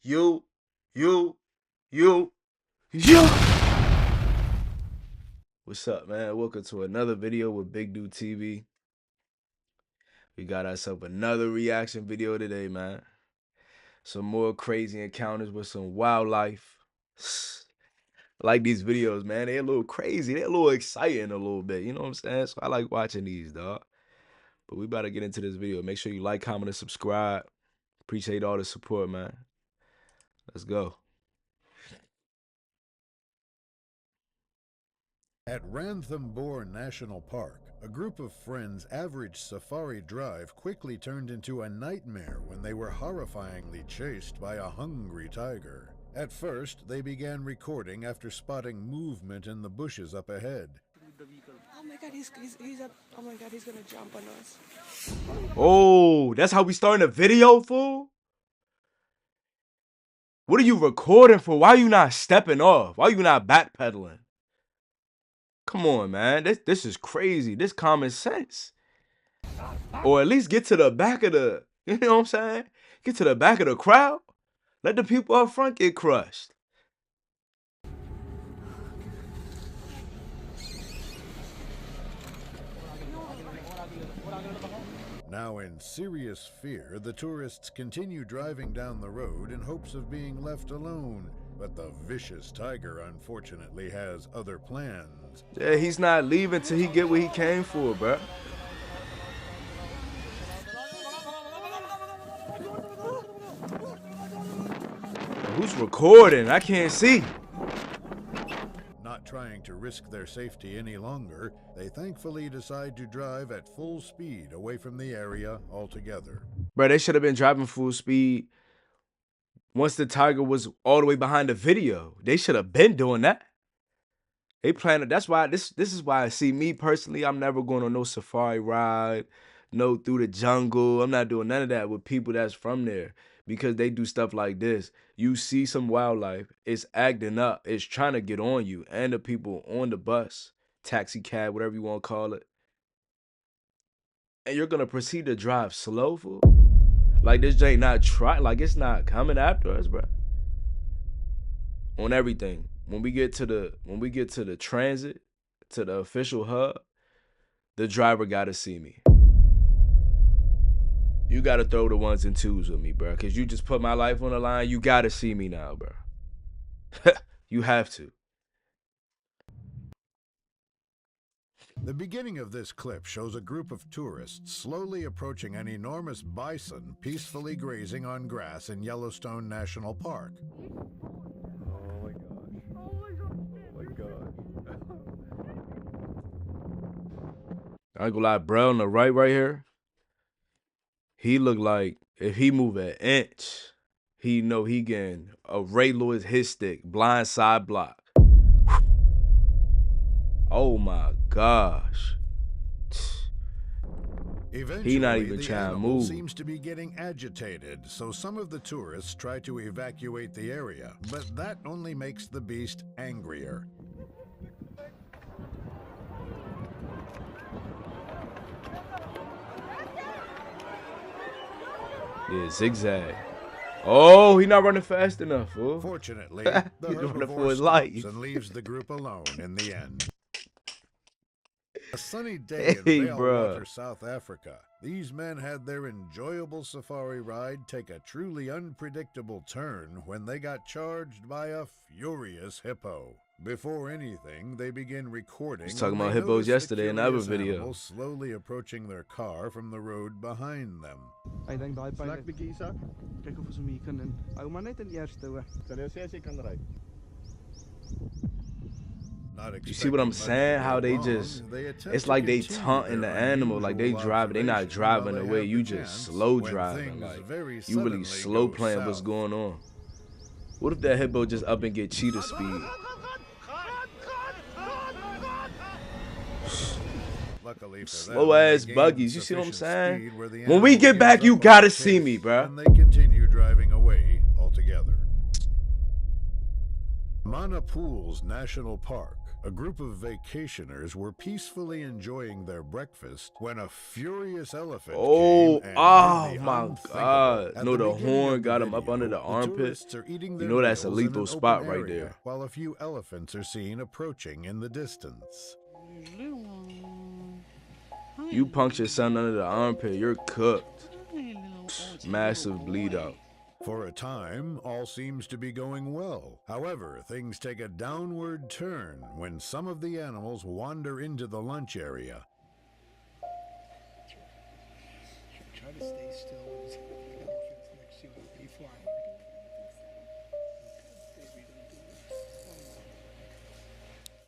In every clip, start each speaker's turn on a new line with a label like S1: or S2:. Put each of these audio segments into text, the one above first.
S1: you. What's up, man? Welcome to another video with BigDewTv. We got ourselves another reaction video today, man. Some more crazy encounters with some wildlife. I like these videos, man. They're a little crazy. They're a little exciting a little bit. You know what I'm saying? So I like watching these, dog. But we about to get into this video. Make sure you like, comment, and subscribe. Appreciate all the support, man. Let's go.
S2: At Ranthambore National Park, a group of friends' average safari drive quickly turned into a nightmare when they were horrifyingly chased by a hungry tiger. At first, they began recording after spotting movement in the bushes up ahead.
S3: Oh my god, he's up. Oh my god, he's gonna jump on us.
S1: Oh, that's how we starting a video, fool? What are you recording for? Why are you not stepping off? Why are you not backpedaling? Come on, man. This is crazy. This common sense. Or at least get to the back of the, you know what I'm saying? Get to the back of the crowd. Let the people up front get crushed.
S2: Now in serious fear, the tourists continue driving down the road in hopes of being left alone. But the vicious tiger unfortunately has other plans.
S1: Yeah, he's not leaving till he get what he came for, bruh. Who's recording? I can't see.
S2: Not trying to risk their safety any longer, they thankfully decide to drive at full speed away from the area altogether.
S1: Bruh, they should have been driving full speed once the tiger was all the way behind the video. They should have been doing that. They planned. That's why this is why I see me personally. I'm never going on no safari ride, no through the jungle. I'm not doing none of that with people that's from there because they do stuff like this. You see some wildlife, it's acting up, it's trying to get on you and the people on the bus, taxi cab, whatever you want to call it, and you're gonna proceed to drive slow, fool. Like this Jay not try, like it's not coming after us, bro. On everything. When we get to the transit, to the official hub, the driver gotta see me. You gotta throw the ones and twos with me, bro. Cause you just put my life on the line. You gotta see me now, bro. You have to.
S2: The beginning of this clip shows a group of tourists slowly approaching an enormous bison peacefully grazing on grass in Yellowstone National Park.
S4: Oh my gosh. Oh my god. Oh my god.
S1: I ain't gonna lie, bro, on the right here, he look like if he move an inch, he know he getting a Ray Lewis hit stick, blind side block. Oh my gosh.
S2: Eventually,
S1: He not even
S2: the
S1: trying to
S2: animal
S1: move.
S2: seems to be getting agitated, so some of the tourists try to evacuate the area, but that only makes the beast angrier.
S1: Yeah, zigzag. Oh, he not running fast enough, fool.
S2: Fortunately, the
S1: He's running for
S2: herbivore
S1: his
S2: stops
S1: life.
S2: and leaves the group alone in the end. A sunny day
S1: Hey,
S2: in
S1: bruh.
S2: Valewater, South Africa. These men had their enjoyable safari ride take a truly unpredictable turn when they got charged by a furious hippo. Before anything, they begin recording.
S1: Was talking
S2: when
S1: about
S2: they
S1: hippos
S2: notice the
S1: yesterday in another
S2: curious
S1: video.
S2: animal slowly approaching their car from the road behind them.
S4: Ek dink daai pyn net bietjie Isak. Kyk of ons hom hier kan in. Hou maar net in eerste hoor. Sal jy sê as jy kan ry?
S1: You see what I'm saying? How they just, it's like they taunting the animal, like they driving, they not driving the way you just slow driving, like you really slow playing what's going on. What if that hippo just up and get cheetah speed? Slow ass buggies, you see what I'm saying? When we get back, you gotta see me, bro.
S2: And they continue driving away altogether. Mana Pools National Park, A group of vacationers were peacefully enjoying their breakfast when a furious elephant came and
S1: oh
S2: did the
S1: my
S2: unthinkable.
S1: God.
S2: At
S1: No,
S2: the
S1: the
S2: beginning
S1: horn
S2: of the
S1: got him up under
S2: video,
S1: the armpit.
S2: tourists are eating
S1: You
S2: their
S1: know that's a
S2: meals in
S1: lethal
S2: an
S1: spot
S2: open
S1: right
S2: area,
S1: there.
S2: while a few elephants are seen approaching in the distance.
S1: You puncture something under the armpit, you're cooked. Massive bleed out.
S2: For a time, all seems to be going well. However, things take a downward turn when some of the animals wander into the lunch area.
S4: Try to stay still when there's elephants next to you. Be flying.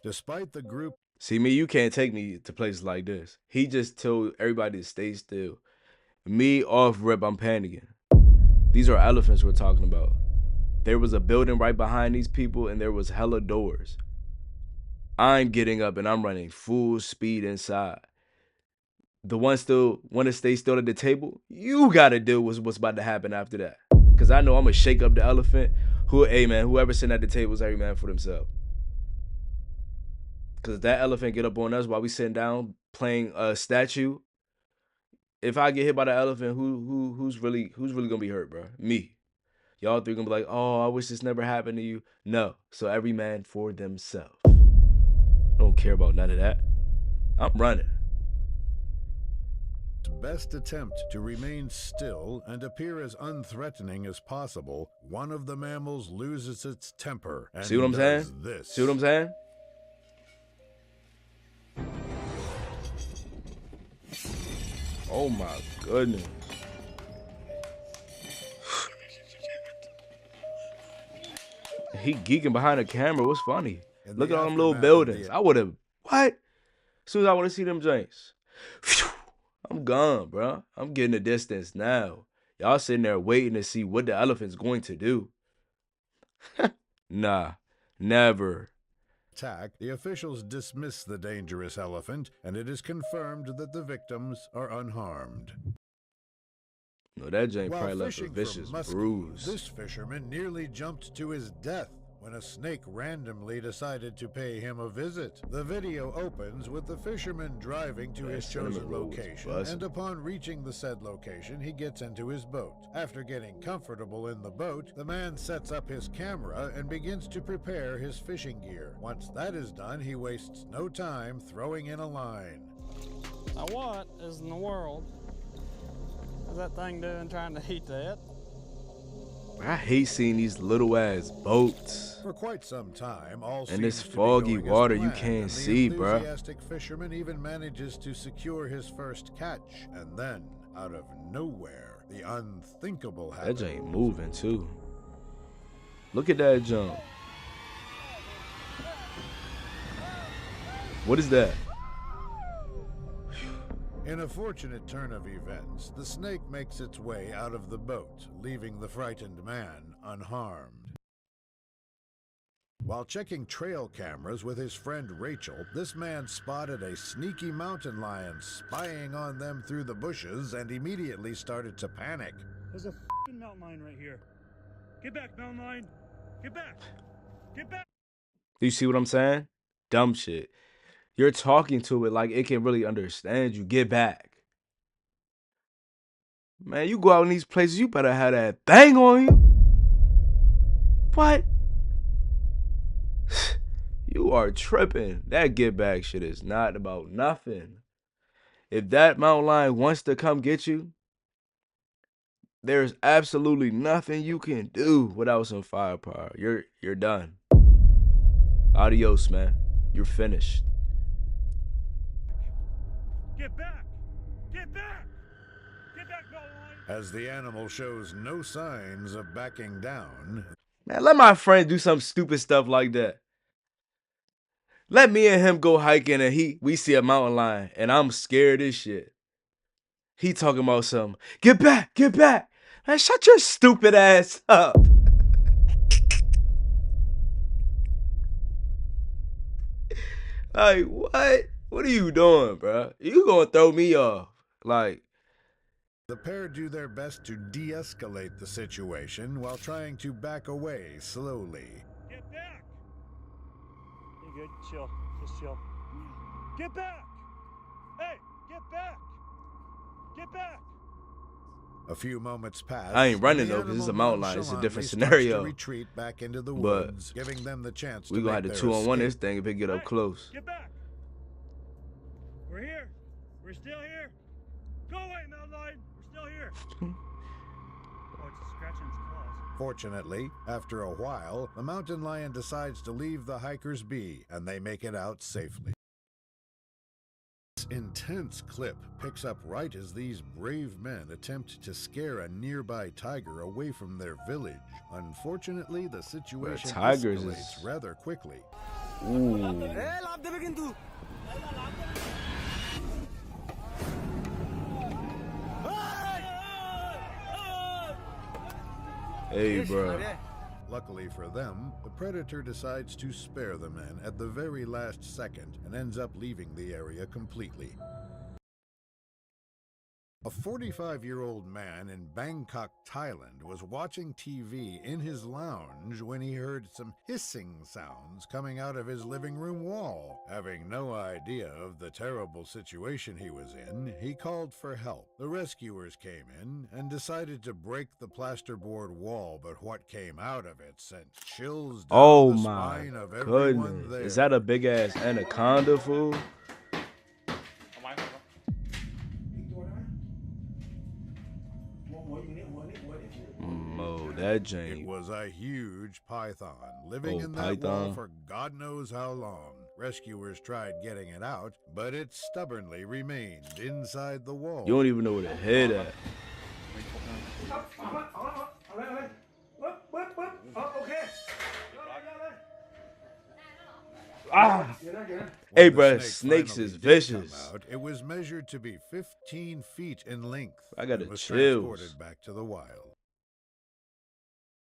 S2: Despite the group
S1: See me, you can't take me to places like this. He just told everybody to stay still. Me off rip, I'm panicking. These are elephants we're talking about. There was a building right behind these people and there was hella doors. I'm getting up and I'm running full speed inside. The one still want to stay still at the table, you gotta deal with what's about to happen after that. Cause I know I'm gonna shake up the elephant. Hey man, whoever sitting at the table is every man for themselves. Cause that elephant get up on us while we sitting down playing a statue. If I get hit by the elephant, who's really gonna be hurt, bro? Me. Y'all three gonna be like, oh, I wish this never happened to you. No. So every man for themselves. I don't care about none of that. I'm running.
S2: best attempt to remain still and appear as unthreatening as possible, one of the mammals loses its temper and
S1: See what I'm saying?
S2: does this.
S1: See what I'm saying? Oh my goodness. He geeking behind the camera. What's funny?
S2: In
S1: Look
S2: the
S1: at all them little
S2: aftermath of
S1: buildings.
S2: the-
S1: I would have, what? As soon as I want to see them joints. I'm gone, bro. I'm getting the distance now. Y'all sitting there waiting to see what the elephant's going to do. Nah, never.
S2: attack, the officials dismiss the dangerous elephant, and it is confirmed that the victims are unharmed.
S1: No, that joint
S2: While
S1: probably left a
S2: fishing
S1: vicious
S2: for muskie,
S1: bruise.
S2: this fisherman nearly jumped to his death when a snake randomly decided to pay him a visit. The video opens with the fisherman driving to his
S1: cinnamon
S2: chosen
S1: roll was
S2: location,
S1: bussin'.
S2: and upon reaching the said location, he gets into his boat. After getting comfortable in the boat, the man sets up his camera and begins to prepare his fishing gear. Once that is done, he wastes no time throwing in a line.
S5: Now what is in the world is that thing doing trying to eat that?
S1: I hate seeing these little ass boats.
S2: For quite some time, all
S1: And
S2: seems
S1: this
S2: to be
S1: foggy
S2: going as
S1: water you
S2: planned,
S1: can't
S2: and the
S1: see, bruh.
S2: enthusiastic fisherman even manages to secure his first catch, and then, out of nowhere, the unthinkable
S1: That
S2: happens.
S1: joint moving too. Look at that jump. What is that?
S2: In a fortunate turn of events, the snake makes its way out of the boat, leaving the frightened man unharmed. While checking trail cameras with his friend Rachel, this man spotted a sneaky mountain lion spying on them through the bushes and immediately started to panic.
S6: There's a f***ing mountain lion right here. Get back, mountain lion. Get back. Get back.
S1: Do you see what I'm saying? Dumb shit. You're talking to it like it can really understand you. Get back. Man, you go out in these places, you better have that thing on you. What? You are tripping. That get back shit is not about nothing. If that mountain lion wants to come get you, there's absolutely nothing you can do without some firepower. You're done. Adios, man. You're finished.
S6: Get back. Get back. Get back, mountain lion.
S2: As the animal shows no signs of backing down,
S1: Man, let my friend do some stupid stuff like that. Let me and him go hiking and we see a mountain lion and I'm scared as shit. He talking about something. Get back, get back. Man, shut your stupid ass up. Like, what? What are you doing, bro? You gonna throw me off. Like,
S2: the pair do their best to de-escalate the situation while trying to back away slowly.
S6: Get back.
S5: You good? Chill.
S6: Just chill. Get back! Hey, get back! Get back!
S2: A few moments pass.
S1: I ain't running
S2: and the
S1: though, because it's a
S2: animal
S1: mountain lion. It's a different
S2: nonchalantly starts
S1: scenario.
S2: to retreat back into the
S1: But
S2: woods, giving them the chance
S1: we
S2: to
S1: gonna
S2: make
S1: have to
S2: their
S1: 2-on-1 this
S2: escape.
S1: thing if it get up
S6: Hey,
S1: close.
S6: Get back! We're here. We're still here. Go away, mountain lion. We're still here. Oh, it's scratching its claws.
S2: Fortunately, after a while, the mountain lion decides to leave the hikers be, and they make it out safely. This intense clip picks up right as these brave men attempt to scare a nearby tiger away from their village. Unfortunately, the situation
S1: tigers
S2: escalates
S1: is-
S2: rather quickly.
S1: Ooh. Hey, bro.
S2: Luckily for them, the predator decides to spare the men at the very last second and ends up leaving the area completely. A 45-year-old man in Bangkok, Thailand was watching TV in his lounge when he heard some hissing sounds coming out of his living room wall. Having no idea of the terrible situation he was in, he called for help. The rescuers came in and decided to break the plasterboard wall, but what came out of it sent chills down
S1: Oh
S2: the
S1: my
S2: spine of everyone
S1: goodness.
S2: there.
S1: Is that a big ass anaconda, fool? Oh, that
S2: It
S1: Jane.
S2: was a huge python living
S1: Oh,
S2: in that wall
S1: python.
S2: for God knows how long. Rescuers tried getting it out, but it stubbornly remained inside the wall.
S1: You don't even know where the head at. Ah!
S2: When
S1: Hey,
S2: the
S1: bruh,
S2: snake
S1: snakes
S2: finally
S1: is
S2: did
S1: vicious.
S2: come out, it was measured to be 15 feet in length.
S1: I got
S2: and
S1: the
S2: was
S1: chills.
S2: transported back to the wild.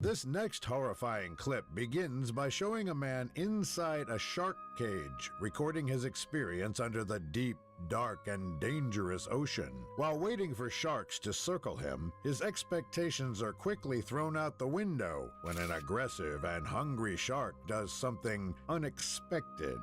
S2: This next horrifying clip begins by showing a man inside a shark cage, recording his experience under the deep, dark, and dangerous ocean. While waiting for sharks to circle him, his expectations are quickly thrown out the window when an aggressive and hungry shark does something unexpected.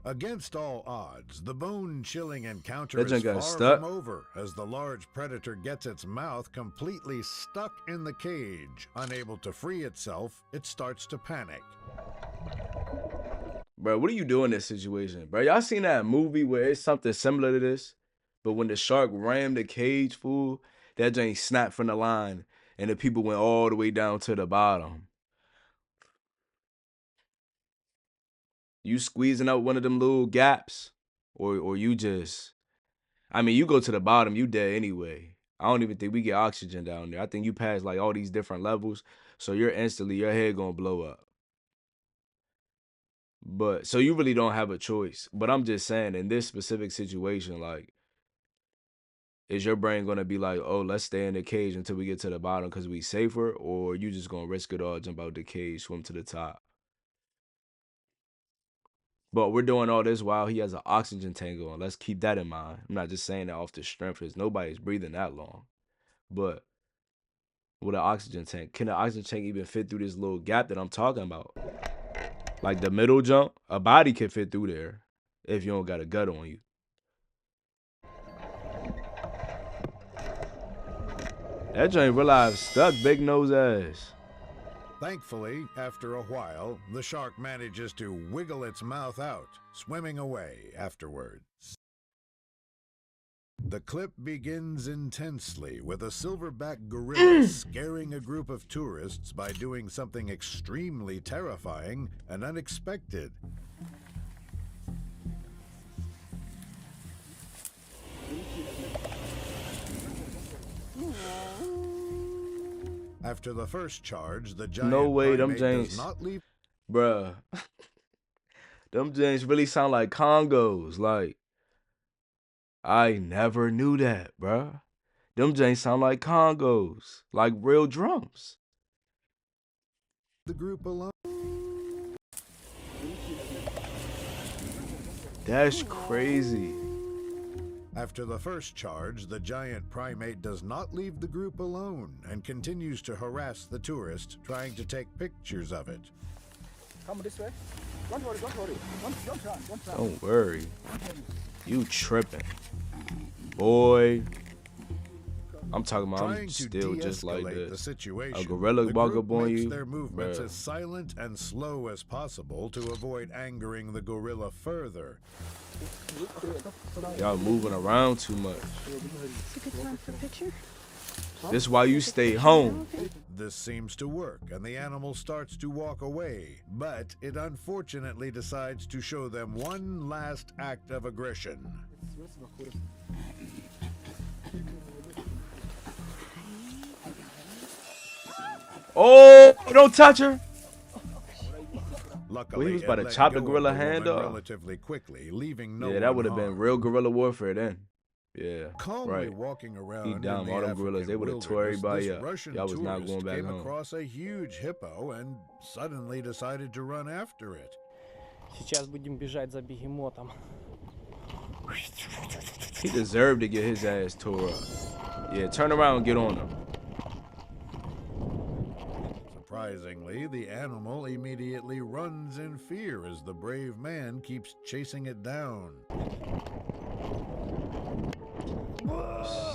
S2: Against all odds, the bone-chilling encounter
S1: That
S2: is
S1: junk got
S2: far
S1: stuck.
S2: from over as the large predator gets its mouth completely stuck in the cage. Unable to free itself, it starts to panic.
S1: Bro, what are you doing in this situation? Bro, y'all seen that movie where it's something similar to this? But when the shark rammed the cage, fool, that junk snapped from the line and the people went all the way down to the bottom. You squeezing out one of them little gaps, or you just, I mean, you go to the bottom, you dead anyway. I don't even think we get oxygen down there. I think you pass like all these different levels, so you're instantly, your head gonna blow up. But, so you really don't have a choice. But I'm just saying, in this specific situation, like, is your brain gonna be like, oh, let's stay in the cage until we get to the bottom because we safer, or you just gonna risk it all, jump out the cage, swim to the top? But we're doing all this while he has an oxygen tank on. Let's keep that in mind. I'm not just saying that off the strength, because nobody's breathing that long. But with an oxygen tank, can the oxygen tank even fit through this little gap that I'm talking about? Like the middle jump, a body can fit through there if you don't got a gut on you. That joint real life stuck, big nose ass.
S2: Thankfully, after a while, the shark manages to wiggle its mouth out, swimming away afterwards. The clip begins intensely with a silverback gorilla scaring a group of tourists by doing something extremely terrifying and unexpected. After the first charge, the giant
S1: No way, them
S2: primate does
S1: James.
S2: not leave.
S1: Bruh. Them James really sound like congos. Like, I never knew that, bruh. Them James sound like congos. Like real drums.
S2: The group alone.
S1: That's crazy.
S2: After the first charge, the giant primate does not leave the group alone and continues to harass the tourist, trying to take pictures of it.
S4: Come this way. Don't worry. Don't run.
S1: Don't worry. You tripping. Boy. I'm talking about I'm
S2: Trying to
S1: still just like
S2: de-escalate the
S1: this.
S2: situation,
S1: A gorilla
S2: the
S1: walk
S2: group
S1: up on
S2: makes
S1: you.
S2: their movements
S1: Bruh.
S2: as silent and slow as possible to avoid angering the gorilla further.
S1: Y'all moving around too much.
S3: It's a good time for a picture.
S1: This is why you stay home.
S2: This seems to work, and the animal starts to walk away, but it unfortunately decides to show them one last act of aggression.
S1: Oh, don't touch her.
S2: Luckily,
S1: Well, he was about
S2: it
S1: to
S2: let
S1: chop the
S2: go of
S1: gorilla
S2: woman
S1: hand off.
S2: relatively quickly, leaving no
S1: Yeah, that
S2: one
S1: would have been
S2: harmed.
S1: real guerrilla warfare then. Yeah,
S2: Calmly
S1: right.
S2: walking around
S1: He down.
S2: in the
S1: All them gorillas,
S2: African
S1: they would've tore
S2: wilderness,
S1: everybody
S2: this
S1: up.
S2: Russian
S1: Y'all was not
S2: tourist
S1: going back
S2: came
S1: home.
S2: across a huge hippo and suddenly decided to run after it.
S5: Сейчас будем бежать за бегемотом.
S1: He deserved to get his ass tore up. Yeah, turn around and get on him.
S2: Surprisingly, the animal immediately runs in fear as the brave man keeps chasing it down.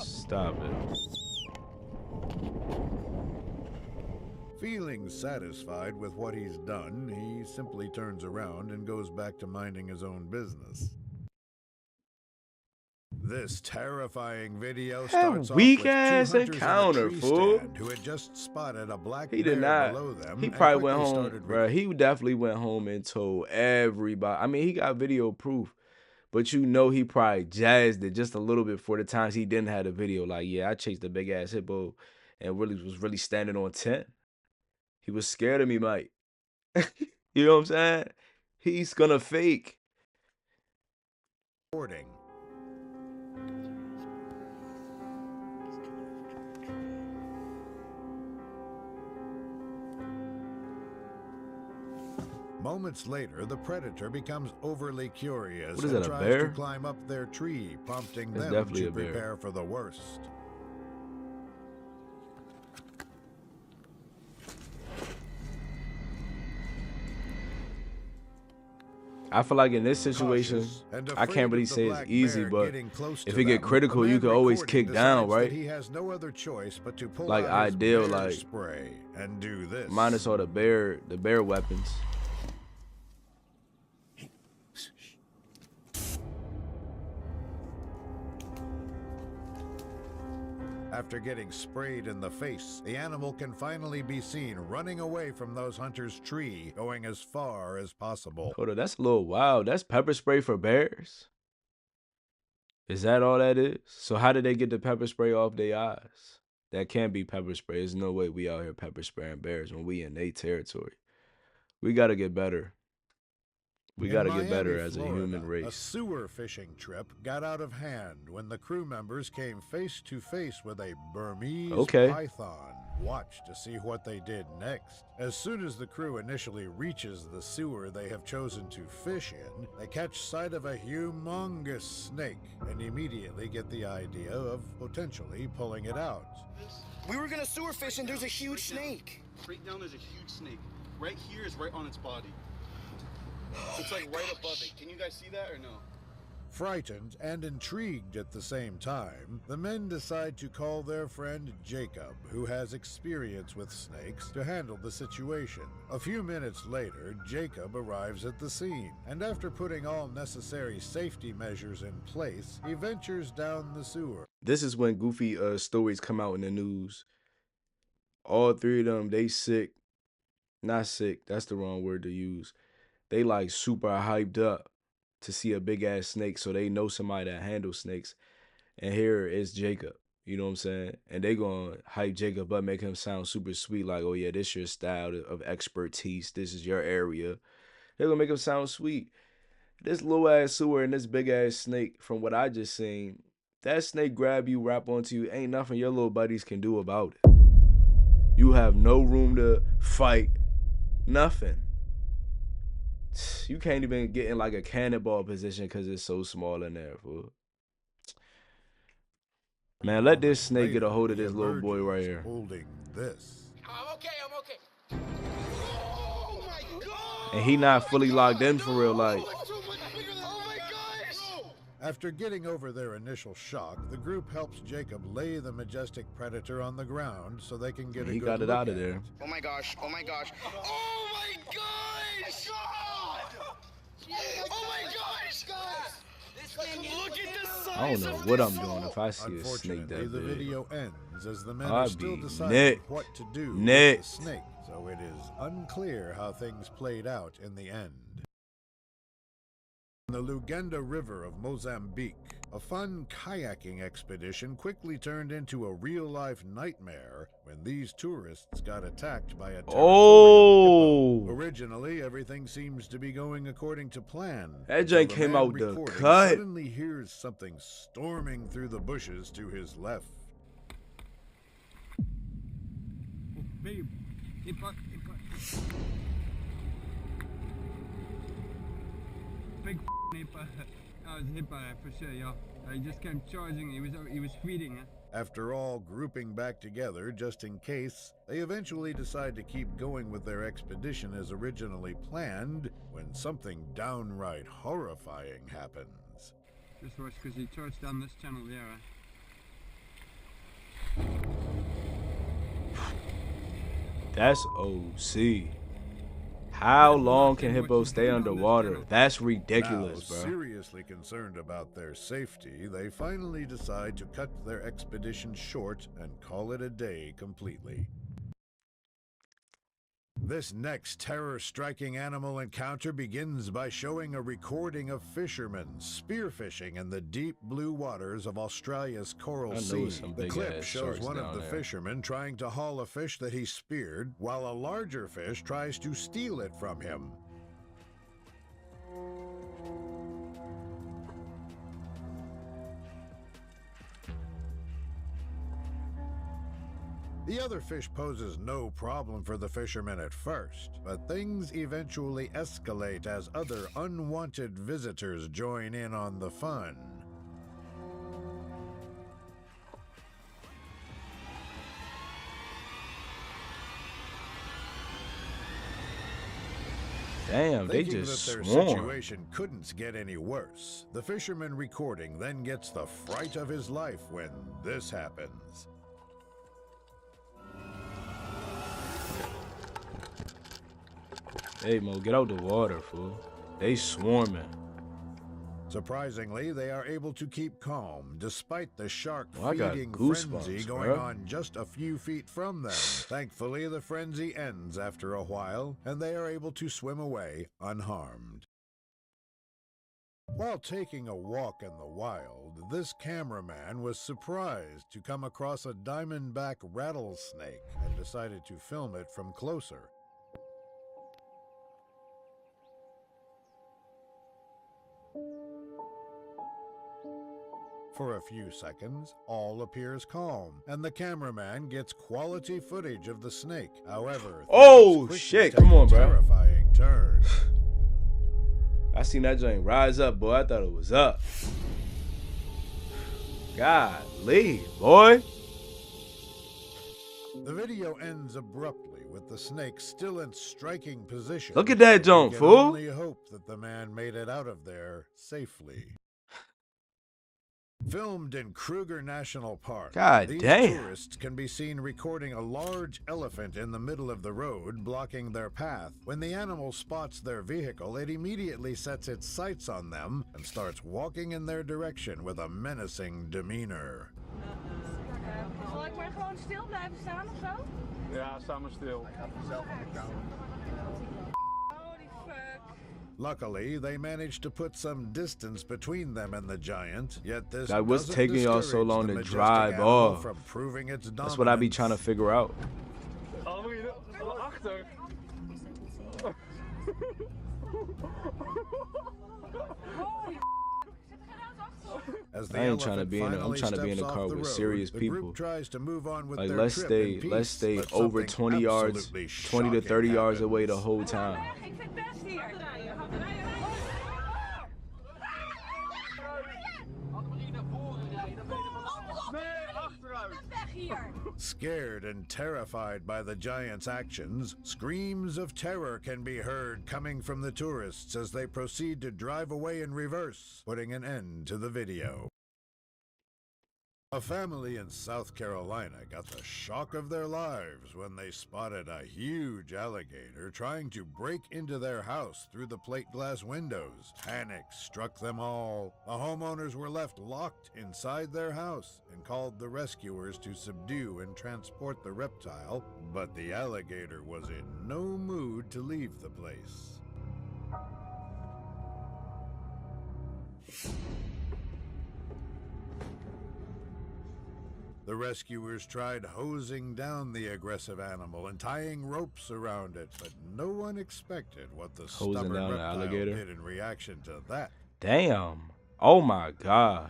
S1: Stop it.
S2: Feeling satisfied with what he's done, he simply turns around and goes back to minding his own business. This terrifying video starts off
S1: weak
S2: with two
S1: ass
S2: hunters
S1: encounter,
S2: in a tree
S1: fool.
S2: stand who had just spotted a black
S1: He did
S2: bear
S1: not.
S2: below them.
S1: He
S2: and
S1: probably went
S2: quickly
S1: home,
S2: started
S1: bro. He definitely went home and told everybody. I mean, he got video proof, but you know he probably jazzed it just a little bit for the times he didn't have the video. Like, yeah, I chased a big ass hippo and was really standing on 10. He was scared of me, Mike. You know what I'm saying? He's gonna fake.
S2: recording. Moments later, the predator becomes overly curious
S1: What is
S2: and
S1: that, a
S2: tries
S1: bear?
S2: to climb up their tree, prompting
S1: That's
S2: them
S1: definitely
S2: to
S1: a bear.
S2: prepare for the worst.
S1: I feel like in this situation,
S2: Cautious and
S1: I can't
S2: afraid
S1: really
S2: of the
S1: say it's
S2: black
S1: easy,
S2: bear
S1: but
S2: getting close
S1: if
S2: to
S1: it get
S2: them,
S1: critical,
S2: the
S1: you
S2: man
S1: can always
S2: recording
S1: kick down,
S2: decides that
S1: right?
S2: He has no other choice but to pull
S1: Like
S2: out his
S1: ideal,
S2: bear
S1: like,
S2: spray and do this.
S1: minus all the bear weapons.
S2: After getting sprayed in the face, the animal can finally be seen running away from those hunters' tree, going as far as possible.
S1: Hold on, that's a little wild. That's pepper spray for bears? Is that all that is? So how did they get the pepper spray off their eyes? That can't be pepper spray. There's no way we out here pepper spraying bears when we in their territory. We gotta get better. We
S2: In
S1: gotta get
S2: Miami,
S1: better as a
S2: Florida,
S1: human
S2: a
S1: race.
S2: sewer fishing trip got out of hand when the crew members came face to face with a Burmese python. Watch to see what they did next. As soon as the crew initially reaches the sewer they have chosen to fish in, they catch sight of a humongous snake and immediately get the idea of potentially pulling it out.
S7: We were gonna sewer fish and there's a huge snake.
S4: Straight down, there's a huge snake. Right here is right on its body. It's like right above it. Can you guys see that or no?
S2: Frightened and intrigued at the same time, the men decide to call their friend Jacob, who has experience with snakes, to handle the situation. A few minutes later, Jacob arrives at the scene, and after putting all necessary safety measures in place, he ventures down the sewer.
S1: This is when goofy stories come out in the news. All three of them, they sick. Not sick, that's the wrong word to use. They like super hyped up to see a big ass snake, so they know somebody that handles snakes. And here is Jacob, you know what I'm saying? And they gonna hype Jacob up, make him sound super sweet, like, oh yeah, this your style of expertise, this is your area. They're gonna make him sound sweet. This little ass sewer and this big ass snake, from what I just seen, that snake grab you, wrap onto you, ain't nothing your little buddies can do about it. You have no room to fight, nothing. You can't even get in like a cannonball position because it's so small in there, fool. Man, let this snake get a
S2: Later,
S1: hold of
S2: he
S1: this little boy
S2: emerges
S1: right here.
S2: holding this.
S7: I'm okay. Oh my god!
S1: And he not fully locked in for real, like.
S7: Oh my gosh!
S2: After getting over their initial shock, the group helps Jacob lay the majestic predator on the ground so they can get a
S1: He
S2: good
S1: got it
S2: look
S1: out of
S2: at
S1: there.
S2: it.
S7: Oh my gosh! Oh my gosh! Oh my gosh! Oh my gosh! Look at the size
S1: I don't know
S7: of
S1: what
S7: this
S1: I'm doing if I see a snake
S2: Unfortunately,
S1: that
S2: the
S1: big.
S2: video ends as the men
S1: I'd
S2: are still
S1: be
S2: deciding
S1: next.
S2: what to do
S1: Next.
S2: with the snake, so it is unclear how things played out in the end. In the Lugenda River of Mozambique, a fun kayaking expedition quickly turned into a real-life nightmare when these tourists got attacked by a territorial hippo. Originally, everything seems to be going according to plan.
S1: That
S2: until
S1: joint
S2: the
S1: came
S2: man
S1: out the
S2: recording
S1: cut.
S2: suddenly hears something storming through the bushes to his left.
S8: Babe, big hippo. That was a hippo for sure, yeah. He just came charging. He was feeding it.
S2: After all grouping back together just in case, they eventually decide to keep going with their expedition as originally planned when something downright horrifying happens.
S8: Just watch, because he charged down this channel there.
S1: That's OC. How long can hippos stay underwater? That's ridiculous,
S2: Now,
S1: bro.
S2: seriously concerned about their safety, they finally decide to cut their expedition short and call it a day completely. This next terror-striking animal encounter begins by showing a recording of fishermen spearfishing in the deep blue waters of Australia's Coral Sea. The clip shows one of the fishermen trying to haul a fish that he speared, while a larger fish tries to steal it from him. The other fish poses no problem for the fishermen at first, but things eventually escalate as other unwanted visitors join in on the fun.
S1: Damn, they
S2: Thinking
S1: just
S2: that their
S1: swarm.
S2: situation couldn't get any worse, the fisherman recording then gets the fright of his life when this happens.
S1: Hey, Mo, get out the water, fool. They swarming.
S2: Surprisingly, they are able to keep calm despite the shark
S1: I got
S2: feeding
S1: goosebumps,
S2: frenzy going
S1: bro.
S2: on just a few feet from them. Thankfully, the frenzy ends after a while, and they are able to swim away unharmed. While taking a walk in the wild, this cameraman was surprised to come across a diamondback rattlesnake and decided to film it from closer. For a few seconds, all appears calm, and the cameraman gets quality footage of the snake. However,
S1: Oh,
S2: things quickly
S1: shit,
S2: take
S1: come on,
S2: a
S1: bro.
S2: terrifying turn.
S1: I seen that joint rise up, boy. I thought it was up. Golly, boy.
S2: The video ends abruptly with the snake still in striking position.
S1: Look at that joint,
S2: We can
S1: fool.
S2: only hope that the man made it out of there safely. Filmed in Kruger National Park,
S1: God
S2: these
S1: damn.
S2: tourists can be seen recording a large elephant in the middle of the road, blocking their path. When the animal spots their vehicle, it immediately sets its sights on them and starts walking in their direction with a menacing demeanor.
S3: Zal ik maar gewoon stil blijven staan of zo?
S6: Ja, sta maar stil.
S3: Holy fuck.
S2: Luckily, they managed to put some distance between them and the giant, yet this
S1: Like, what's
S2: doesn't
S1: taking y'all so
S2: discourage
S1: long
S2: the
S1: to
S2: majestic
S1: drive
S2: animal
S1: off?
S2: from proving its dominance.
S1: That's what I be trying to figure out.
S6: Oh, moet je achter.
S2: As the
S1: I ain't tryna
S2: elephant
S1: be in a- I'm
S2: finally
S1: tryna be in
S2: steps
S1: a car
S2: off the
S1: with
S2: road,
S1: serious
S2: the
S1: people.
S2: group tries to move on with
S1: Like,
S2: their
S1: let's
S2: trip in
S1: let's
S2: peace,
S1: stay
S2: but
S1: over
S2: something
S1: 20 yards,
S2: absolutely
S1: 20 to
S2: shocking
S1: 30 yards away the
S2: happens.
S1: whole time.
S3: Ik vind het best hier.
S6: Nee,
S2: Scared and terrified by the giant's actions, screams of terror can be heard coming from the tourists as they proceed to drive away in reverse, putting an end to the video. A family in South Carolina got the shock of their lives when they spotted a huge alligator trying to break into their house through the plate glass windows. Panic struck them all. The homeowners were left locked inside their house and called the rescuers to subdue and transport the reptile, but the alligator was in no mood to leave the place. The rescuers tried hosing down the aggressive animal and tying ropes around it, but no one expected what the stubborn reptile did in reaction to that.
S1: Damn. Oh my gosh.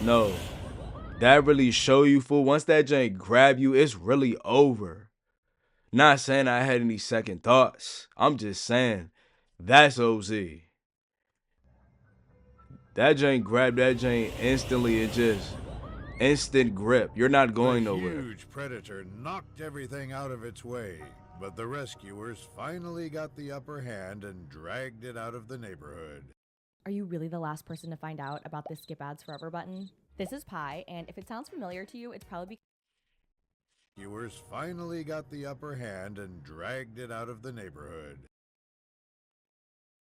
S1: No. That really show you, fool. Once that jank grab you, it's really over. Not saying I had any second thoughts. I'm just saying that's OZ. That jank grabbed that jank instantly. It just instant grip. You're not going nowhere.
S2: The huge predator knocked everything out of its way, but the rescuers finally got the upper hand and dragged it out of the neighborhood.
S9: Are you really the last person to find out about this Skip Ads Forever button? This is Pi, and if it sounds familiar to you, it's probably because
S2: Rescuers finally got the upper hand and dragged it out of the neighborhood.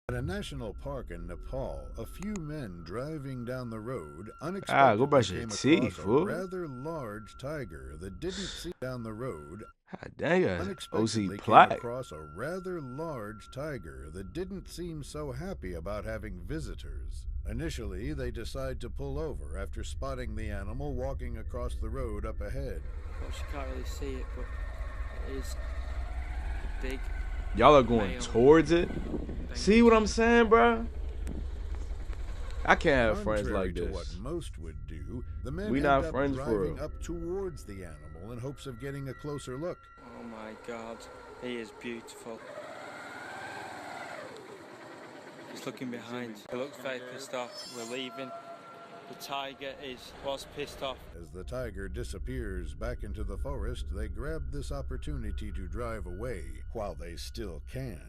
S2: At a national park in Nepal, a few men driving down the road unexpectedly
S1: go brush your
S2: came
S1: teeth,
S2: across a
S1: fool.
S2: rather large tiger that didn't see down the road.
S1: God dang it.
S2: Unexpectedly
S1: OZ
S2: came
S1: plot.
S2: across a rather large tiger that didn't seem so happy about having visitors. Initially, they decide to pull over after spotting the animal walking across the road up ahead.
S10: Well, she can't really see it, but it is big.
S1: Y'all are going towards it? See what I'm saying, bro? I can't have friends
S2: Contrary
S1: like
S2: to
S1: this.
S2: what most would do, the men
S1: We
S2: end
S1: not
S2: up
S1: friends for
S2: driving
S1: real.
S2: up towards the animal in hopes of getting a closer look.
S10: Oh my god, he is beautiful. He's looking behind. He looks very pissed off. We're leaving. The tiger was pissed off.
S2: As the tiger disappears back into the forest, they grab this opportunity to drive away while they still can.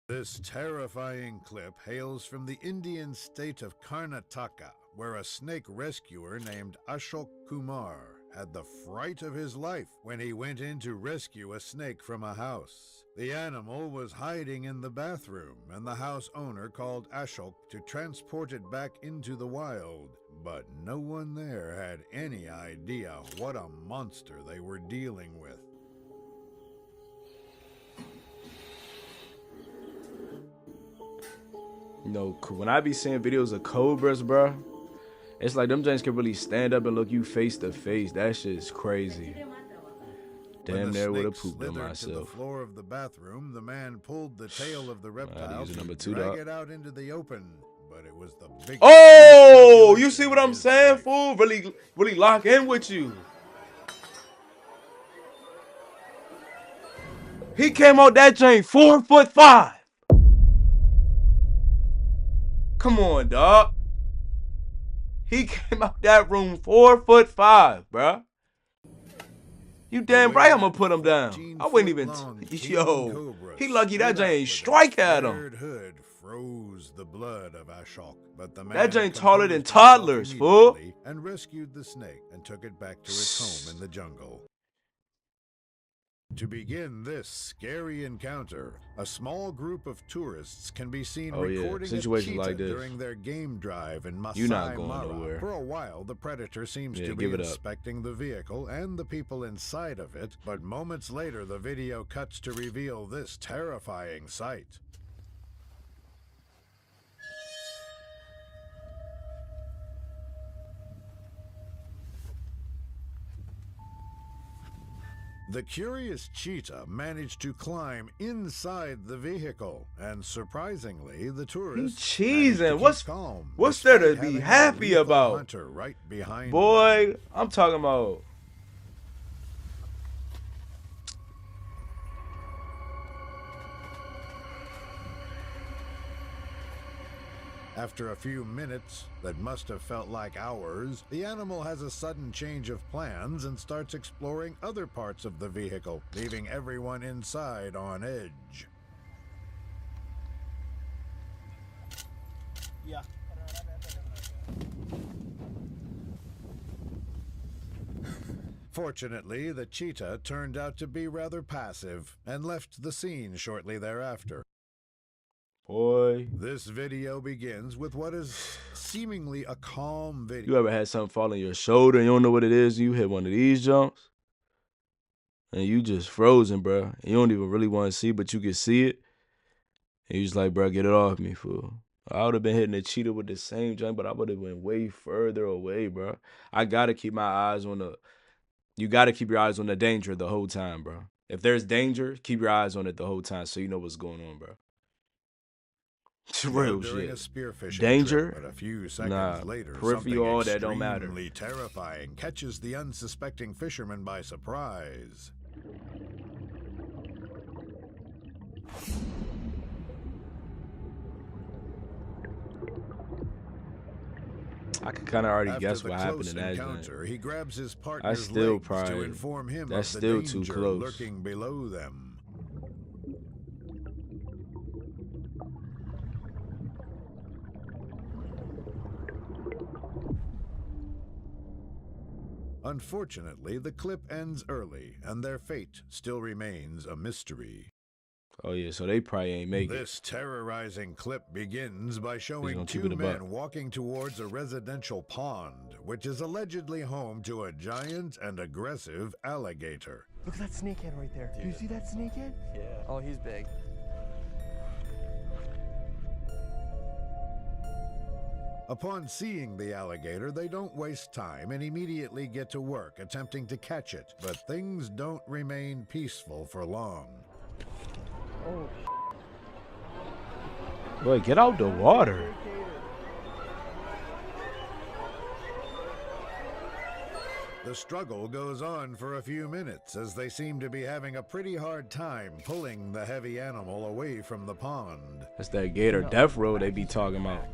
S2: This terrifying clip hails from the Indian state of Karnataka, where a snake rescuer named Ashok Kumar had the fright of his life when he went in to rescue a snake from a house. The animal was hiding in the bathroom, and the house owner called Ashok to transport it back into the wild. But no one there had any idea what a monster they were dealing with.
S1: You know, when I be seeing videos of cobras, bro, it's like them giants can really stand up and look you face to face. That shit's crazy. Damn near would have pooped on
S2: To the
S1: myself.
S2: floor of the bathroom, the man pulled the tail of the reptile
S1: use
S2: to
S1: number 2,
S2: drag
S1: dog.
S2: it out into the open. But it was the big.
S1: Oh, you see what I'm saying, fool? Really lock in with you. He came out that chain 4'5". Come on, dog. He came out that room 4'5", bruh. You damn right I'm gonna put him down. I wouldn't even. Yo, he lucky that Jane ain't strike at him.
S2: Hood froze the blood of Ashok, but the man
S1: That Jane taller than
S2: composed himself
S1: toddlers, fool.
S2: immediately and rescued the snake and took it back to its home in the jungle. To begin this scary encounter, a small group of tourists can be seen recording a
S1: situations
S2: cheetah
S1: like this.
S2: during their game drive in Masai
S1: You're not going
S2: Mara.
S1: nowhere.
S2: For a while, the predator seems
S1: Yeah,
S2: to be
S1: give it up.
S2: inspecting the vehicle and the people inside of it, but moments later, the video cuts to reveal this terrifying sight. The curious cheetah managed to climb inside the vehicle, and surprisingly, the tourists managed to
S1: cheesing.
S2: keep calm,
S1: What's there to
S2: despite
S1: be
S2: having a
S1: happy
S2: lethal
S1: about?
S2: hunter right behind
S1: Boy, I'm talking about.
S2: After a few minutes that must have felt like hours, the animal has a sudden change of plans and starts exploring other parts of the vehicle, leaving everyone inside on edge.
S6: Yeah.
S2: Fortunately, the cheetah turned out to be rather passive and left the scene shortly thereafter.
S1: Boy.
S2: This video begins with what is seemingly a calm video.
S1: You ever had something fall on your shoulder and you don't know what it is? You hit one of these jumps and you just frozen, bro. You don't even really want to see, but you can see it. And you just like, bro, get it off me, fool. I would have been hitting the cheetah with the same jump, but I would have went way further away, bro. I got to keep my eyes on the... You got to keep your eyes on the danger the whole time, bro. If there's danger, keep your eyes on it the whole time so you know what's going on, bro. Real
S2: during
S1: shit.
S2: a spearfishing
S1: Danger?
S2: trip, but a few seconds later,
S1: periphery,
S2: something
S1: all that don't matter.
S2: extremely terrifying catches the unsuspecting fisherman by surprise.
S1: I could kind of already
S2: After
S1: guess
S2: the
S1: what happened
S2: close
S1: in that
S2: encounter,
S1: joint.
S2: he grabs his partner's
S1: still
S2: legs to
S1: probably-
S2: inform him
S1: that's
S2: of the
S1: still too
S2: danger
S1: close.
S2: lurking below them. Unfortunately, the clip ends early, and their fate still remains a mystery.
S1: Oh, yeah, so they probably ain't make it.
S2: This terrorizing clip begins by showing
S1: gonna keep
S2: two
S1: it a buck.
S2: men walking towards a residential pond, which is allegedly home to a giant and aggressive alligator.
S7: Look at that snakehead right there. Do you see that snakehead?
S10: Yeah.
S7: Oh, he's big.
S2: Upon seeing the alligator, they don't waste time and immediately get to work attempting to catch it. But things don't remain peaceful for long.
S7: Oh,
S1: Boy, get out the water.
S2: The struggle goes on for a few minutes as they seem to be having a pretty hard time pulling the heavy animal away from the pond.
S1: That's that gator death row they be talking about.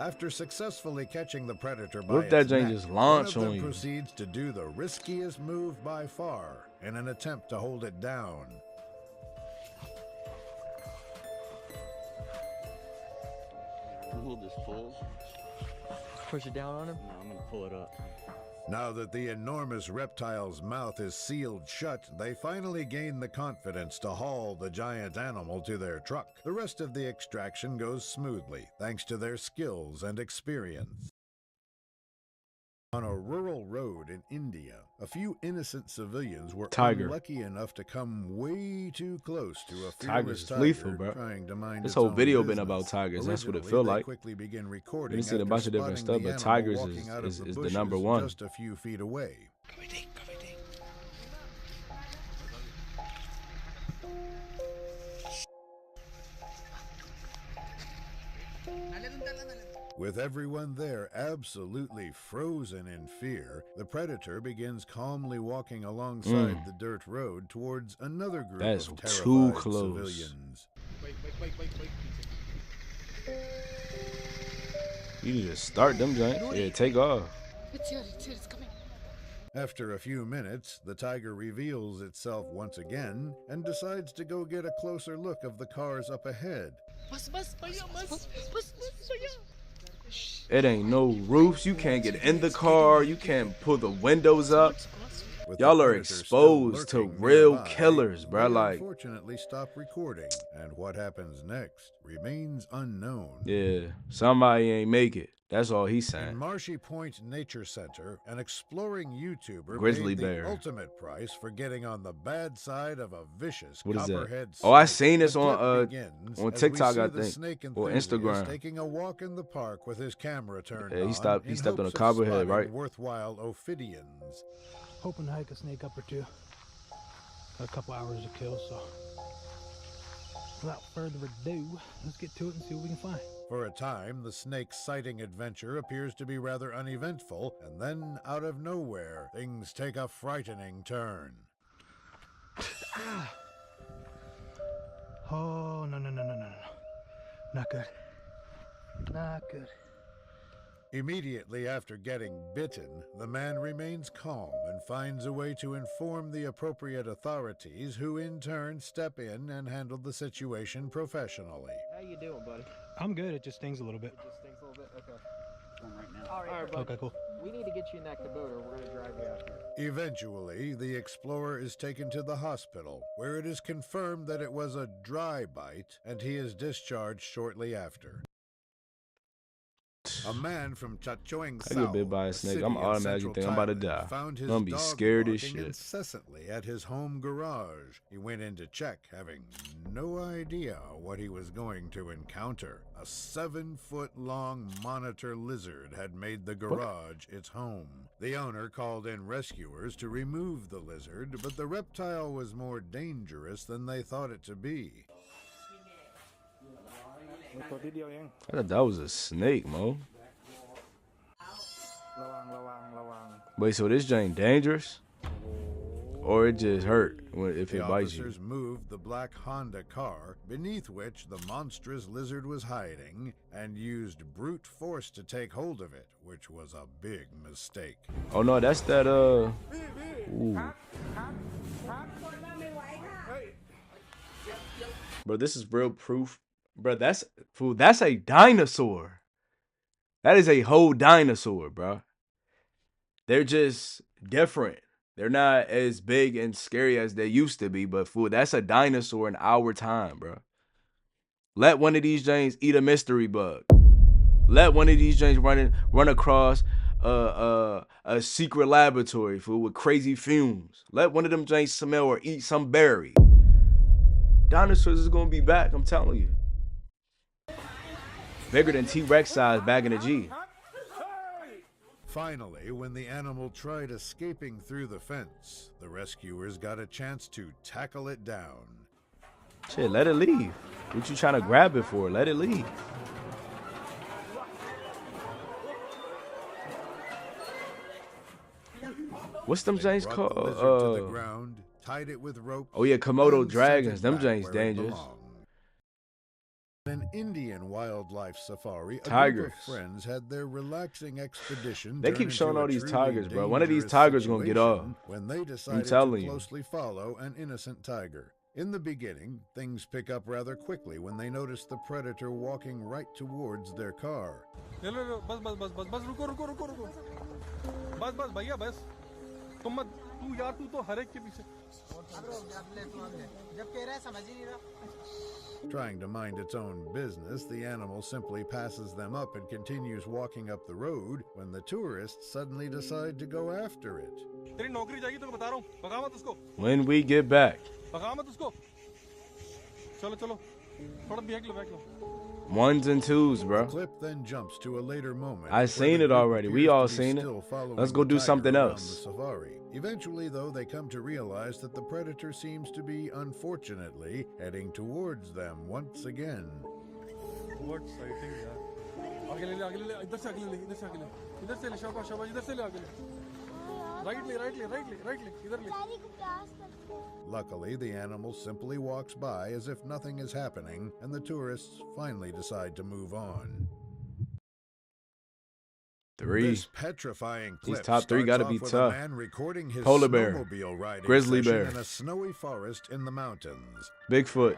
S2: After successfully catching the predator by
S1: What if that
S2: its
S1: thing
S2: neck,
S1: just
S2: one
S1: launch
S2: of them
S1: on you?
S2: proceeds to do the riskiest move by far in an attempt to hold it down.
S10: Hold this full.
S7: push it down on him?
S10: No, I'm gonna pull it up.
S2: Now that the enormous reptile's mouth is sealed shut, they finally gain the confidence to haul the giant animal to their truck. The rest of the extraction goes smoothly, thanks to their skills and experience. On a rural road in India, a few innocent civilians were unlucky enough to come way too close to a fearless tiger
S1: lethal, bro.
S2: trying to mind
S1: This
S2: its
S1: whole
S2: own
S1: video
S2: business.
S1: been about tigers. That's what it
S2: Originally,
S1: feel
S2: they
S1: like.
S2: quickly begin recording
S1: We've seen a
S2: after
S1: bunch of different
S2: spotting
S1: stuff,
S2: the
S1: but
S2: animal
S1: tigers
S2: walking out of
S1: is the
S2: bushes
S1: number one.
S2: just a few feet away. With everyone there absolutely frozen in fear, the predator begins calmly walking alongside the dirt road towards another group
S1: That's
S2: of
S1: too
S2: terrified
S1: close.
S2: civilians.
S1: You need to start them joints. Yeah, take off.
S3: It's here, it's coming.
S2: After a few minutes, the tiger reveals itself once again and decides to go get a closer look of the cars up ahead.
S1: It ain't no roofs. You can't get in the car. You can't pull the windows up.
S2: With
S1: Y'all
S2: the
S1: are
S2: predator
S1: exposed
S2: still
S1: to
S2: lurking
S1: real
S2: nearby,
S1: killers, bro.
S2: they
S1: Like,
S2: unfortunately stop recording, and what happens next remains unknown.
S1: yeah, somebody ain't make it. That's all he's
S2: In
S1: saying.
S2: Marshy Point Nature Center, an exploring YouTuber
S1: Grizzly
S2: paid the
S1: bear.
S2: ultimate price for getting on the bad side of a vicious
S1: What is that?
S2: copperhead
S1: Oh, I
S2: snake.
S1: seen this
S2: The
S1: on,
S2: clip begins
S1: on
S2: as we
S1: TikTok,
S2: see
S1: I
S2: the
S1: think,
S2: snake
S1: or
S2: enthusiast
S1: Instagram.
S2: taking a walk in the park with his camera turned
S1: Yeah, he
S2: on
S1: stepped
S2: in
S1: on a
S2: hopes of
S1: copperhead,
S2: spotting
S1: right?
S2: worthwhile ophidians.
S6: Hoping to hike a snake up or two. Got a couple hours to kill, so without further ado, let's get to it and see what we can find.
S2: For a time, the snake sighting adventure appears to be rather uneventful, and then, out of nowhere, things take a frightening turn.
S6: Oh, no. Not good. Not good.
S2: Immediately after getting bitten, the man remains calm and finds a way to inform the appropriate authorities, who in turn step in and handle the situation professionally.
S11: How you doing, buddy?
S6: I'm good. It just stings a little bit.
S11: It just stings a little bit? Okay.
S4: One right now.
S11: All right, bud.
S6: Okay, cool.
S11: We need to get you in that Kubota. We're going to drive you out here.
S2: Eventually, the explorer is taken to the hospital, where it is confirmed that it was a dry bite, and he is discharged shortly after. A man from Chachoeng
S1: I get bit by a snake, I'm automatically thinking I'm about to die.
S2: Found his
S1: I'm gonna be
S2: dog
S1: scared as
S2: barking
S1: shit.
S2: incessantly at his home garage. He went in to check, having no idea what he was going to encounter. A 7-foot-long monitor lizard had made the garage its home. The owner called in rescuers to remove the lizard, but the reptile was more dangerous than they thought it to be.
S1: I thought that was a snake, Mo. Wait, so this ain't dangerous? Or it just hurt if it bites you?
S2: The officers moved the black Honda car, beneath which the monstrous lizard was hiding, and used brute force to take hold of it, which was a big mistake.
S1: Oh no, that's that, ooh. Bro, this is real proof. Bro, that's a dinosaur. That is a whole dinosaur, bro. They're just different. They're not as big and scary as they used to be, but fool, that's a dinosaur in our time, bro. Let one of these James eat a mystery bug. Let one of these James run across a secret laboratory, fool, with crazy fumes. Let one of them James smell or eat some berry. Dinosaurs is gonna be back, I'm telling you. Bigger than T-Rex size back in the G.
S2: Finally, when the animal tried escaping through the fence, the rescuers got a chance to tackle it down.
S1: Shit, let it leave. What you trying to grab it for? Let it leave. What's them James called?
S2: To the ground, tied it with rope.
S1: Oh yeah, Komodo dragons. Them James dangerous.
S2: An Indian wildlife safari,
S1: Tigers.
S2: A group of friends had their relaxing expedition.
S1: They keep showing all these tigers, bro. One of these tigers gonna get off.
S2: When they decided to closely follow an innocent tiger. In the beginning, things pick up rather quickly when they notice the predator walking right towards their car. Trying to mind its own business, the animal simply passes them up and continues walking up the road when the tourists suddenly decide to go after it.
S1: When we get back. Ones and twos, bro.
S2: The clip then jumps to a later moment.
S1: I seen it already. We all seen it. Let's go do something else.
S2: Eventually, though, they come to realize that the predator seems to be, unfortunately, heading towards them once again.
S6: What sighting,
S2: Luckily, the animal simply walks by as if nothing is happening, and the tourists finally decide to move on. This petrifying clip
S1: These top three gotta be
S2: with
S1: tough.
S2: A man recording his
S1: Polar bear,
S2: snowmobile riding
S1: grizzly
S2: session
S1: bear,
S2: in a snowy forest in the mountains.
S1: Bigfoot.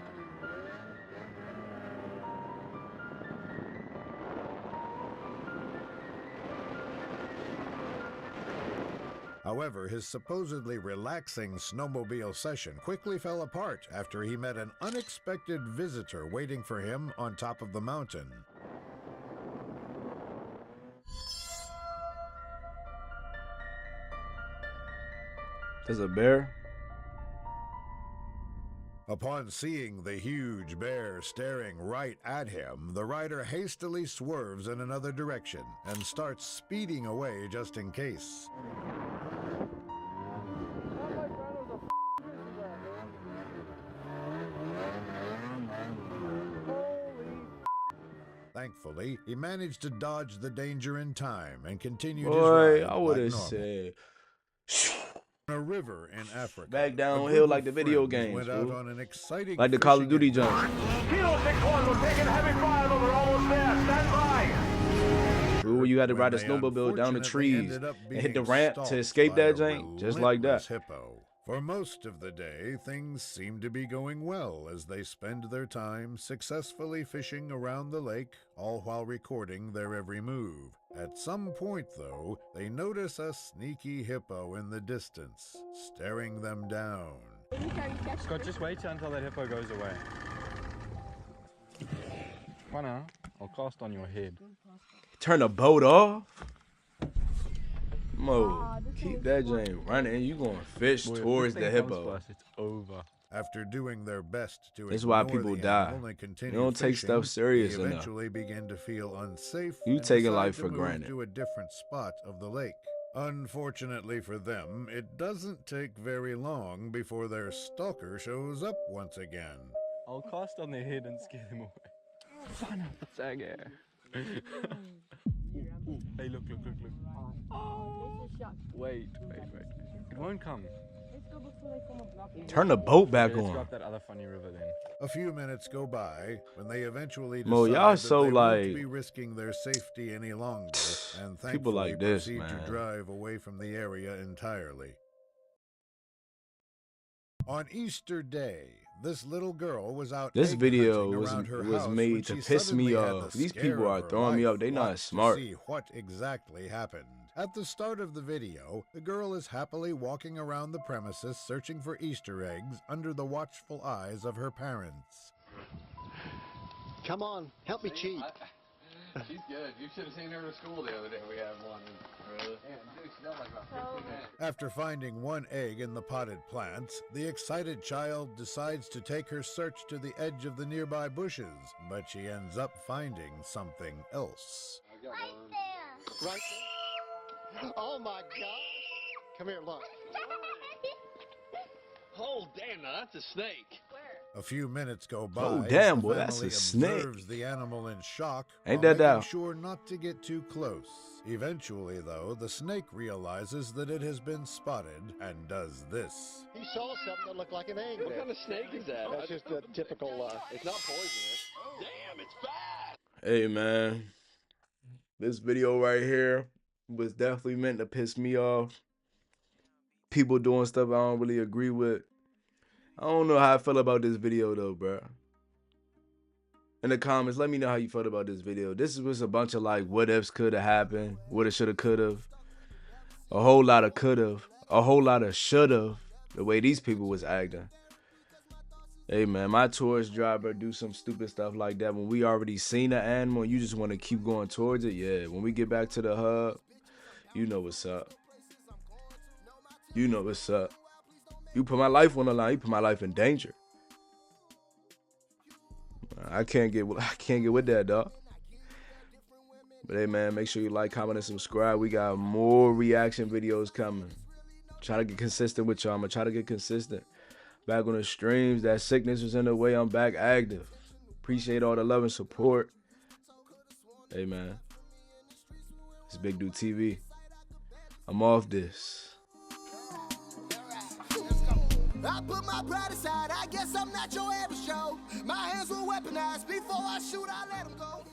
S2: However, his supposedly relaxing snowmobile session quickly fell apart after he met an unexpected visitor waiting for him on top of the mountain.
S1: There's a bear.
S2: Upon seeing the huge bear staring right at him, the rider hastily swerves in another direction and starts speeding away just in case. Thankfully, he managed to dodge the danger in time and continued his ride
S1: I would have
S2: like normal.
S1: said.
S2: A river in Africa.
S1: Back downhill like the video games,
S2: went out on an exciting
S1: like the Call of Duty jump.
S12: Kilo 6-1, we're taking heavy fire, but we're almost there. Stand by.
S1: Ooh, you had to ride a snowmobile down the trees and hit the ramp to escape that jank, just like that.
S2: Hippo. For most of the day, things seem to be going well as they spend their time successfully fishing around the lake, all while recording their every move. At some point, though, they notice a sneaky hippo in the distance, staring them down.
S8: Scott, just wait until that hippo goes away. Come on, I'll cast on your head.
S1: Turn the boat off? Mo, keep that jank running. You gonna fish towards the hippo.
S8: It's over.
S2: After doing their best to
S1: That's why
S2: ignore
S1: people
S2: the
S1: die.
S2: animal and continue
S1: They don't take
S2: fishing,
S1: stuff serious
S2: they
S1: enough.
S2: eventually begin to feel unsafe.
S1: You
S2: and
S1: taking
S2: decide
S1: life
S2: to
S1: for
S2: move
S1: granted.
S2: to a different spot of the lake. Unfortunately for them, it doesn't take very long before their stalker shows up once again.
S8: I'll cast on their head and scare them away. Son of a Sagar. Hey, look. Oh. Wait. It won't come.
S1: Turn the boat back
S8: Let's
S1: on.
S8: go up that other funny river then.
S2: A few minutes go by when they eventually decide
S1: Mo, y'all
S2: that
S1: so,
S2: they
S1: like-
S2: won't be risking their safety any longer, and thankfully
S1: People like this,
S2: proceed
S1: man.
S2: to drive away from the area entirely. On Easter Day, this little girl was out.
S1: This
S2: egg
S1: video
S2: hunting
S1: was
S2: around her
S1: was
S2: house when
S1: made to
S2: she
S1: piss me
S2: suddenly had
S1: off.
S2: the
S1: These
S2: scare
S1: people
S2: of
S1: are
S2: her
S1: throwing me
S2: life.
S1: up. They not
S2: Watch to
S1: smart.
S2: see what exactly happened. At the start of the video, the girl is happily walking around the premises searching for Easter eggs under the watchful eyes of her parents.
S7: Come on, help me cheat.
S13: She's good. You should have seen her at school the other day. We had one. Really? Yeah, dude, she got like about 15 minutes.
S2: After finding one egg in the potted plants, the excited child decides to take her search to the edge of the nearby bushes, but she ends up finding something else.
S7: Right there. Right there? Oh my gosh. Come here, look.
S13: Oh, damn, now that's a snake.
S2: A few minutes go by.
S1: Oh,
S2: as
S1: damn,
S2: the
S1: boy, that's
S2: family
S1: a snake.
S2: observes the animal in shock,
S1: Ain't
S2: while
S1: that
S2: making
S1: down?
S2: sure not to get too close. Eventually, though, the snake realizes that it has been spotted and does this.
S7: He saw something that looked like an egg.
S13: What kind of snake is that?
S7: That's just a typical.
S13: It's not poisonous. Damn, it's bad.
S1: Hey, man. This video right here was definitely meant to piss me off. People doing stuff I don't really agree with. I don't know how I feel about this video, though, bro. In the comments, let me know how you felt about this video. This was a bunch of, like, what ifs could have happened. Woulda, shoulda, coulda. A whole lot of coulda. A whole lot of shoulda. The way these people was acting. Hey, man, my tourist driver do some stupid stuff like that. When we already seen the animal, you just want to keep going towards it. Yeah, when we get back to the hub, you know what's up. You know what's up. You put my life on the line. You put my life in danger. I can't get with that, dog. But hey, man, make sure you like, comment, and subscribe. We got more reaction videos coming. Try to get consistent with y'all. I'm gonna try to get consistent. Back on the streams. That sickness was in the way. I'm back active. Appreciate all the love and support. Hey, man. It's BigDewTv. I'm off this.
S14: I put my pride aside, I guess I'm not your average Joe. My hands were weaponized, before I shoot, I let them go.